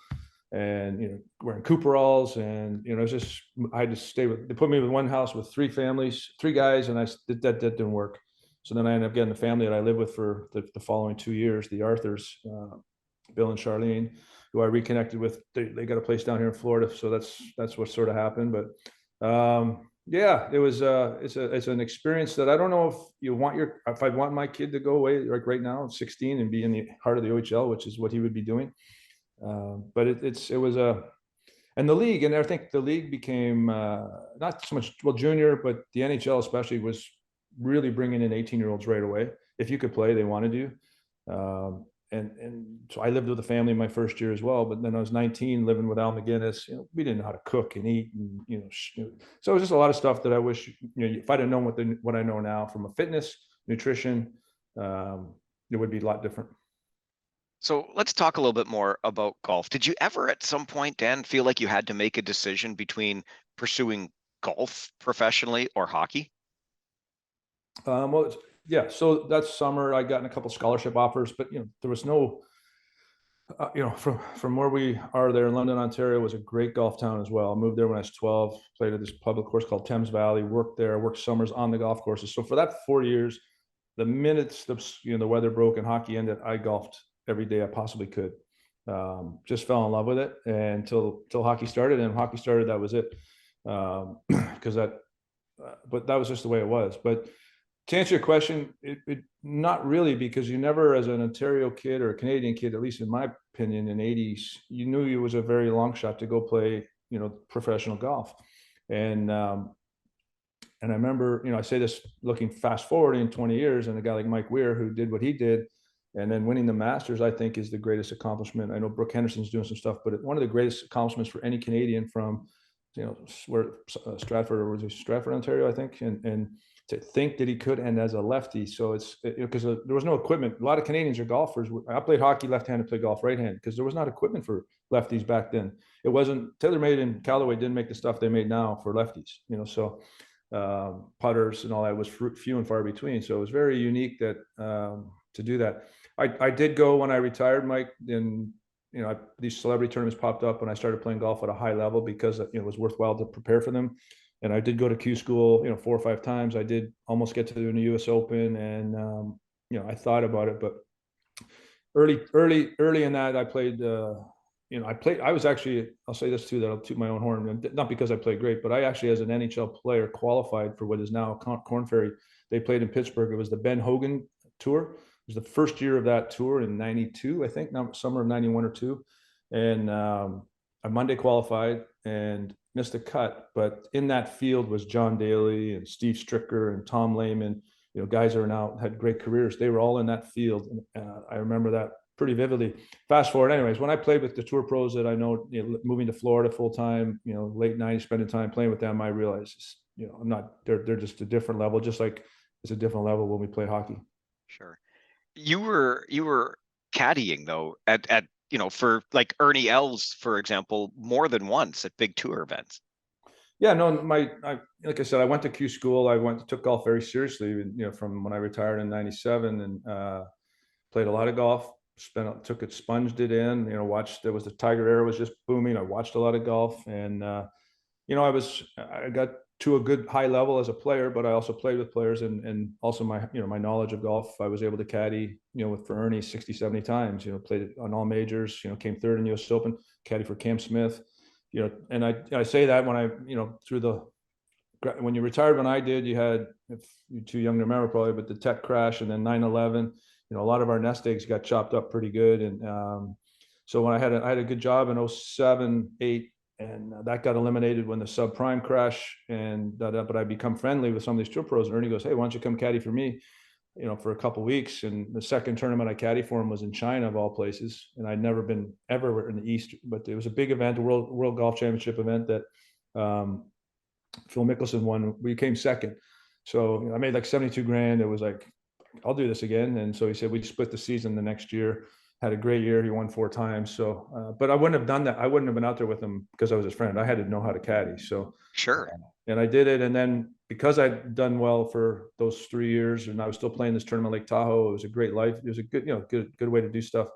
And wearing Cooperalls, and it's just I had to stay with. They put me in one house with 3 families, 3 guys, and that didn't work. So then I ended up getting the family that I lived with for the following 2 years, the Arthurs, Bill and Charlene, who I reconnected with. They got a place down here in Florida, so that's what sort of happened. But yeah, it was it's an experience that I don't know if I'd want my kid to go away like right now at 16 and be in the heart of the OHL, which is what he would be doing. But it was and the league, and I think the league became not so much junior, but the NHL especially was really bringing in 18-year-olds right away. If you could play, they wanted you. And so I lived with a family my first year as well. But then I was 19, living with Al McGinnis. We didn't know how to cook and eat, and so it was just a lot of stuff that I wish if I'd have known what I know now from a fitness, nutrition, it would be a lot different. So let's talk a little bit more about golf. Did you ever at some point, Dan, feel like you had to make a decision between pursuing golf professionally or hockey? Well, yeah. So that summer I got a couple scholarship offers, but there was no, from where we are there in London, Ontario was a great golf town as well. I moved there when I was 12, played at this public course called Thames Valley, worked summers on the golf courses. So for that 4 years, the minutes the weather broke and hockey ended, I golfed every day I possibly could. Just fell in love with it until hockey started, and hockey started, that was it. Because but that was just the way it was. But to answer your question, it not really, because you never, as an Ontario kid or a Canadian kid, at least in my opinion, in the 80s, you knew it was a very long shot to go play, professional golf. And I remember, I say this looking fast forward in 20 years, and a guy like Mike Weir, who did what he did, and then winning the Masters, I think, is the greatest accomplishment. I know Brooke Henderson's doing some stuff, but one of the greatest accomplishments for any Canadian from where Stratford, or was it Stratford, Ontario, I think, and to think that he could, and as a lefty. So it's because there was no equipment. A lot of Canadians are golfers. I played hockey left-handed, played golf right-handed because there was not equipment for lefties back then. It wasn't TaylorMade and Callaway didn't make the stuff they made now for lefties, so putters and all that was few and far between. So it was very unique that to do that. I did go when I retired, Mike, and these celebrity tournaments popped up when I started playing golf at a high level because it was worthwhile to prepare for them. And I did go to Q school, 4 or 5 times. I did almost get to the US Open, and I thought about it, but early in that I played. I was actually, I'll say this too, that I'll toot my own horn, not because I played great, but I actually, as an NHL player, qualified for what is now Corn Ferry. They played in Pittsburgh. It was the Ben Hogan Tour. It was the first year of that tour in '92, I think, summer of '91 or '92, and I Monday qualified and missed a cut. But in that field was John Daly and Steve Stricker and Tom Lehman, guys that are now had great careers. They were all in that field, and I remember that pretty vividly. Fast forward, anyways, when I played with the tour pros that I know, moving to Florida full time, late '90s, spending time playing with them, I realized, I'm not. They're just a different level, just like it's a different level when we play hockey. Sure. You were caddying though at for like Ernie Els, for example, more than once at big tour events. Yeah, no, like I said, I went to Q school. I took golf very seriously, from when I retired in '97, and played a lot of golf. Sponged it in. Watched. There was the Tiger era was just booming. I watched a lot of golf, and I got to a good high level as a player, but I also played with players, and also my knowledge of golf. I was able to caddy, for Ernie 60, 70 times. Played on all majors. Came third in US Open. Caddy for Cam Smith. And I say that when when you retired, when I did, you had, if you're too young to remember probably, but the tech crash and then 9/11, a lot of our nest eggs got chopped up pretty good. And so when I had a good job in 07, 08, and that got eliminated when the subprime crash, but I become friendly with some of these tour pros, and Ernie goes, "Hey, why don't you come caddy for me, for a couple of weeks?" And the second tournament I caddy for him was in China, of all places. And I'd never been ever in the East, but it was a big event, a World Golf Championship event that Phil Mickelson won. We came second. So I made like 72 grand. It was like, I'll do this again. And so he said, we split the season the next year. Had a great year. He won 4 times. So, but I wouldn't have done that. I wouldn't have been out there with him because I was his friend. I had to know how to caddy. So sure. And I did it. And then because I'd done well for those 3 years, and I was still playing this tournament, Lake Tahoe, it was a great life. It was a good, good way to do stuff.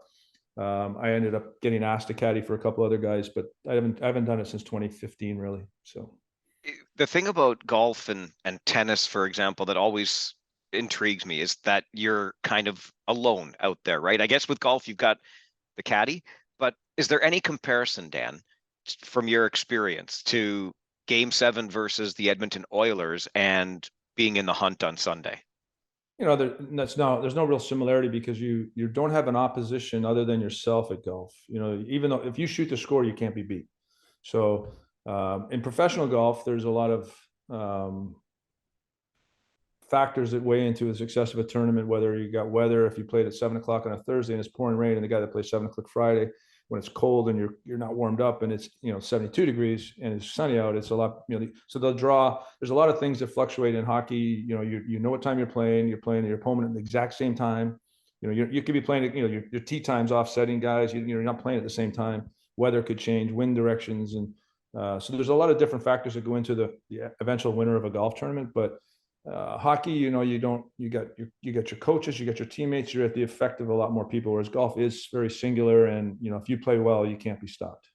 I ended up getting asked to caddy for a couple other guys, but I haven't done it since 2015, really. So the thing about golf and tennis, for example, that always intrigues me is that you're kind of alone out there, right? I guess with golf, you've got the caddy, but is there any comparison, Dan, from your experience to Game 7 versus the Edmonton Oilers and being in the hunt on Sunday? There's no real similarity because you don't have an opposition other than yourself at golf. Even though if you shoot the score, you can't be beat. So in professional golf, there's a lot of factors that weigh into the success of a tournament, whether you got weather, if you played at 7:00 on a Thursday and it's pouring rain, and the guy that plays 7:00 Friday, when it's cold and you're not warmed up and it's 72 degrees and it's sunny out, it's a lot, so they'll draw. There's a lot of things that fluctuate in hockey. You know what time you're playing your opponent at the exact same time. You could be playing, your tee time's offsetting guys. You're not playing at the same time. Weather could change, wind directions, and so there's a lot of different factors that go into the eventual winner of a golf tournament. But hockey, you got your coaches, you got your teammates, you're at the effect of a lot more people, whereas golf is very singular, and if you play well, you can't be stopped.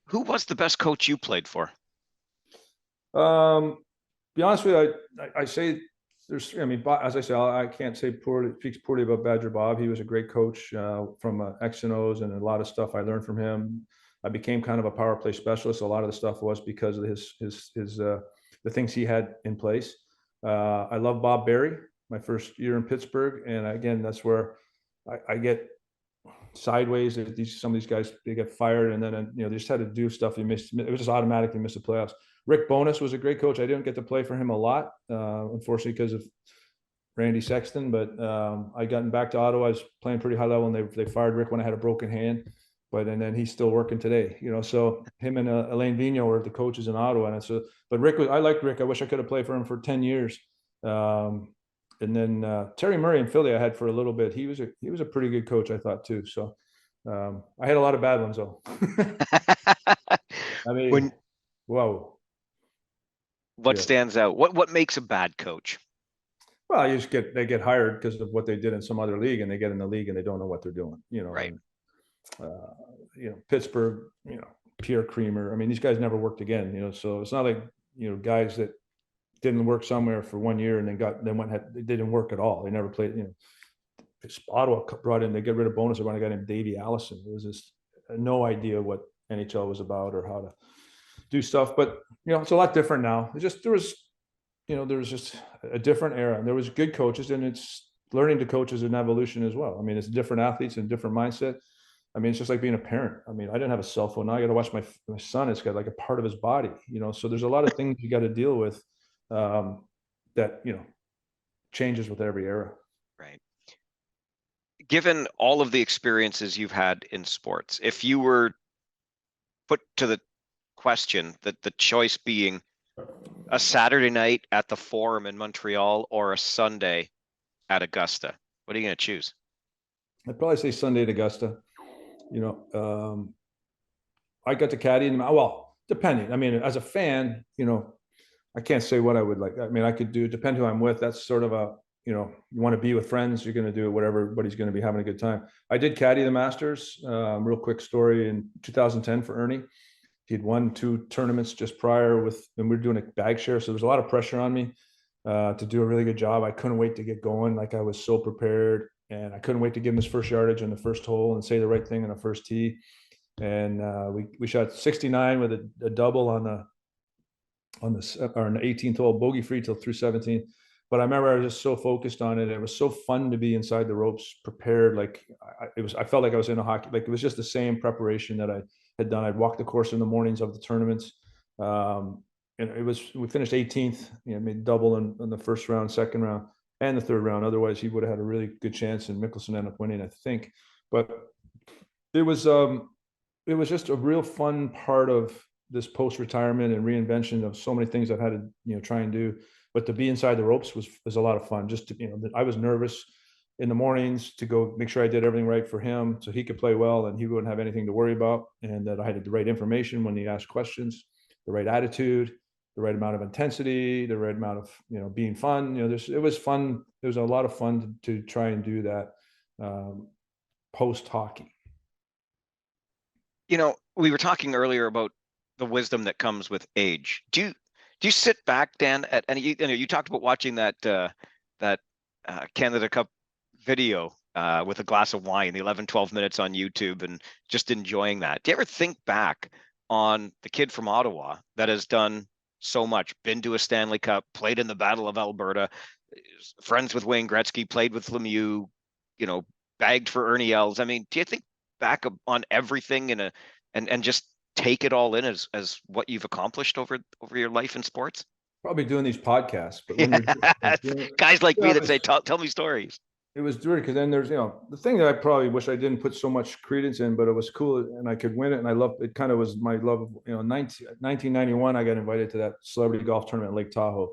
Who was the best coach you played for? Be honest with you, I say as I say, I can't say speaks poorly about Badger Bob. He was a great coach from X and O's, and a lot of stuff I learned from him. I became kind of a power play specialist. A lot of the stuff was because of his the things he had in place. I love Bob Berry, my first year in Pittsburgh. And again, that's where I get sideways. Some of these guys, they get fired, and then they just had to do stuff. It was just automatically miss the playoffs. Rick Bowness was a great coach. I didn't get to play for him a lot, unfortunately, because of Randy Sexton. But I gotten back to Ottawa. I was playing pretty high level, and they fired Rick when I had a broken hand. and then he's still working today, so him and Alain Vigneault were the coaches in Ottawa. And so, but I liked Rick. I wish I could have played for him for 10 years. And then Terry Murray in Philly I had for a little bit. He was a pretty good coach, I thought, too. So I had a lot of bad ones, though. I mean, whoa. What stands out? What makes a bad coach? Well, they get hired because of what they did in some other league, and they get in the league and they don't know what they're doing, Right. And, Pittsburgh, Pierre Creamer. I mean, these guys never worked again, so it's not like, guys that didn't work somewhere for 1 year and they didn't work at all. They never played, Ottawa brought in, they get rid of bonus. They brought a guy named Davey Allison. It was just no idea what NHL was about or how to do stuff. But, it's a lot different now. There was just a different era, and there was good coaches, and it's learning to coach is an evolution as well. I mean, it's different athletes and different mindset. I mean, it's just like being a parent. I mean, I didn't have a cell phone. Now I got to watch my son. It's got like a part of his body, so there's a lot of things you got to deal with that, changes with every era. Right. Given all of the experiences you've had in sports, if you were put to the question that the choice being a Saturday night at the Forum in Montreal or a Sunday at Augusta, what are you going to choose? I'd probably say Sunday at Augusta. I got to caddy in, well, depending. I mean, as a fan, I can't say what I would like. I mean, I could do, depend who I'm with. That's sort of you want to be with friends, you're going to do whatever, everybody's going to be having a good time. I did caddy the Masters. Real quick story, in 2010 for Ernie. He'd won 2 tournaments just prior and we were doing a bag share. So there was a lot of pressure on me to do a really good job. I couldn't wait to get going. Like, I was so prepared, and I couldn't wait to give him his first yardage on the first hole and say the right thing on the first tee. And we shot 69 with a double on an 18th hole, bogey free till through 17. But I remember I was just so focused on it. It was so fun to be inside the ropes, prepared. Like I felt like I was in a hockey. Like, it was just the same preparation that I had done. I'd walk the course in the mornings of the tournaments. And we finished 18th, made double in the first round, second round, and the third round. Otherwise, he would have had a really good chance, and Mickelson ended up winning, I think. But it was just a real fun part of this post-retirement and reinvention of so many things I've had to, try and do. But to be inside the ropes was a lot of fun. Just to, I was nervous in the mornings to go make sure I did everything right for him so he could play well and he wouldn't have anything to worry about, and that I had the right information when he asked questions, the right attitude, the right amount of intensity, the right amount of, being fun. It was fun. It was a lot of fun to try and do that post hockey. We were talking earlier about the wisdom that comes with age. Do you sit back, Dan, and you talked about watching that Canada Cup video with a glass of wine, the 11-12 minutes on YouTube, and just enjoying that. Do you ever think back on the kid from Ottawa that has done so much, been to a Stanley Cup, played in the Battle of Alberta, friends with Wayne Gretzky, played with Lemieux, bagged for Ernie Els? I mean, do you think back on everything and just take it all in as what you've accomplished over your life in sports? Probably doing these podcasts, but when guys like me that say, tell me stories. It was weird because then there's, the thing that I probably wish I didn't put so much credence in, but it was cool and I could win it. And I loved it. Kind of was my love of, 1991, I got invited to that celebrity golf tournament in Lake Tahoe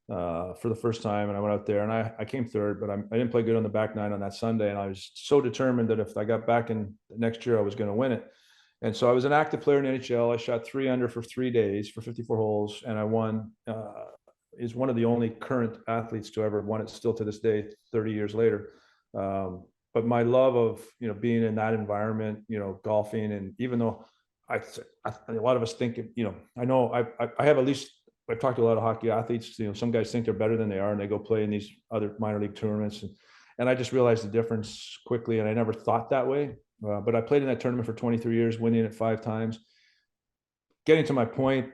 for the first time. And I went out there and I came third, but I didn't play good on the back nine on that Sunday. And I was so determined that if I got back in next year, I was going to win it. And so I was an active player in the NHL. I shot 3 under for 3 days for 54 holes, and I won. Is one of the only current athletes to ever have won it, still to this day, 30 years later. But my love of being in that environment, golfing, and even though a lot of us think, I know I have at least, I've talked to a lot of hockey athletes. Some guys think they're better than they are, and they go play in these other minor league tournaments, and I just realized the difference quickly, and I never thought that way. But I played in that tournament for 23 years, winning it 5 times. Getting to my point,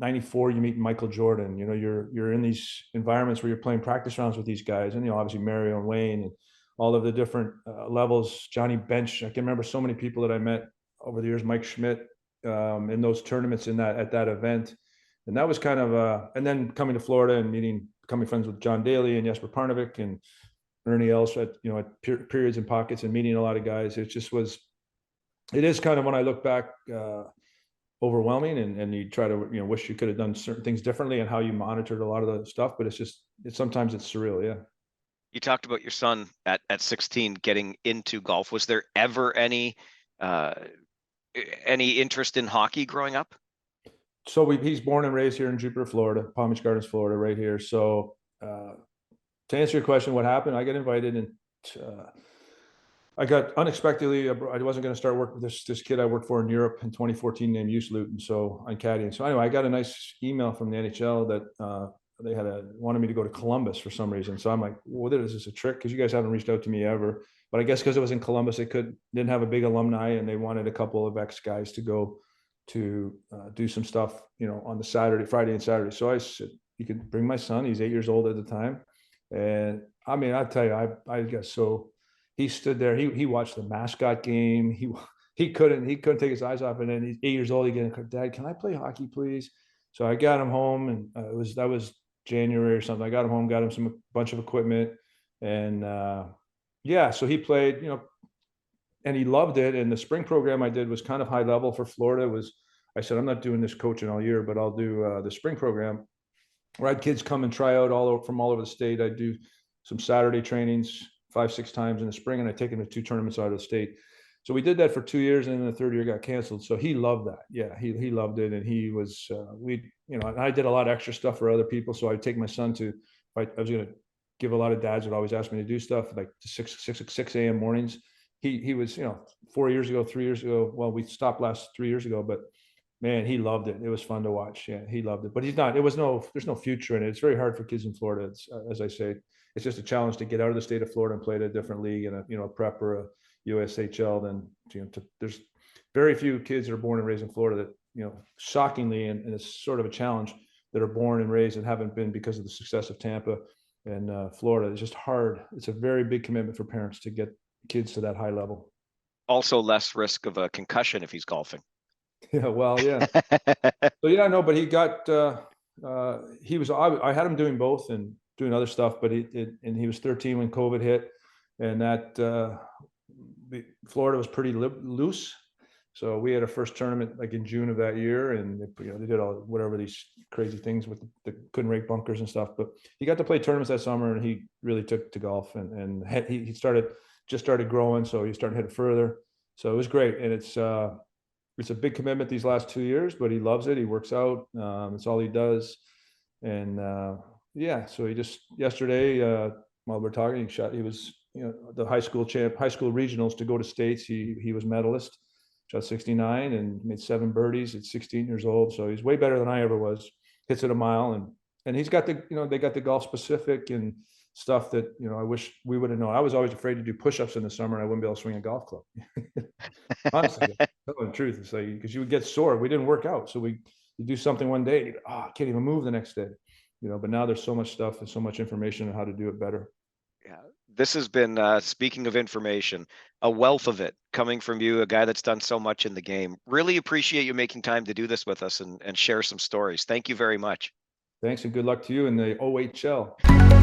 94, you meet Michael Jordan. You're in these environments where you're playing practice rounds with these guys, and obviously Mario and Wayne and all of the different levels. Johnny Bench, I can remember so many people that I met over the years. Mike Schmidt in those tournaments at that event, and that was kind of and then coming to Florida and becoming friends with John Daly and Jesper Parnevik and Ernie Els at periods and pockets, and meeting a lot of guys. It just was it is kind of, when I look back, overwhelming, and you try to, wish you could have done certain things differently and how you monitored a lot of the stuff. But sometimes it's surreal. Yeah. You talked about your son at 16 getting into golf. Was there ever any interest in hockey growing up? So he's born and raised here in Jupiter, Florida, Palm Beach Gardens, Florida, right here. So to answer your question, what happened? I got invited, and I got unexpectedly. I wasn't going to start working with this kid I worked for in Europe in 2014 named Use Luton. So on caddying. So anyway, I got a nice email from the NHL that they wanted me to go to Columbus for some reason. So I'm like, well, is this a trick? Because you guys haven't reached out to me ever. But I guess because it was in Columbus, they didn't have a big alumni, and they wanted a couple of ex guys to go to do some stuff, on the Friday and Saturday. So I said, you can bring my son. He's 8 years old at the time. And I mean, I tell you, I guess so. He stood there. He watched the mascot game. He couldn't take his eyes off. And then he's 8 years old again. Dad, can I play hockey, please? So I got him home, and that was January or something. I got him home, got him a bunch of equipment, and so he played, and he loved it. And the spring program I did was kind of high level for Florida. I said, I'm not doing this coaching all year, but I'll do the spring program where I had kids come and try out from all over the state. I do some Saturday trainings 5-6 times in the spring, and I take him to 2 tournaments out of the state. So we did that for 2 years, and then the third year got canceled. So he loved that. Yeah, he loved it, and he was and I did a lot of extra stuff for other people. So I'd take my son to. I was going to give a lot of dads would always ask me to do stuff like 6 a.m. mornings. He was 4 years ago, 3 years ago. Well, we stopped last 3 years ago, but man, he loved it. It was fun to watch. Yeah, he loved it. But there's no future in it. It's very hard for kids in Florida. It's, as I say, it's just a challenge to get out of the state of Florida and play at a different league and a prep or a USHL. Then there's very few kids that are born and raised in Florida that shockingly, and it's sort of a challenge, that are born and raised and haven't been because of the success of Tampa and Florida. It's just hard. It's a very big commitment for parents to get kids to that high level. Also less risk of a concussion if he's golfing. Yeah, well, yeah. So yeah, no, but he got I had him doing both and doing other stuff, but he was 13 when COVID hit, and that Florida was pretty loose. So we had a first tournament like in June of that year, and they did all whatever these crazy things with the couldn't rake bunkers and stuff. But he got to play tournaments that summer, and he really took to golf, and he started growing, so he started heading further. So it was great, and it's a big commitment these last 2 years, but he loves it. He works out. It's all he does. And so he just yesterday, while we're talking, he was, the high school regionals to go to states. He was medalist, shot 69 and made 7 birdies at 16 years old. So he's way better than I ever was. Hits it a mile, and he's got they got the golf specific and stuff that I wish we would have known. I was always afraid to do push-ups in the summer, and I wouldn't be able to swing a golf club. Honestly, the truth is, like, because you would get sore. We didn't work out, so you do something one day, I can't even move the next day. But now there's so much stuff and so much information on how to do it better. Yeah, this has been, speaking of information, a wealth of it coming from you, a guy that's done so much in the game. Really appreciate you making time to do this with us and share some stories. Thank you very much. Thanks, and good luck to you in the OHL.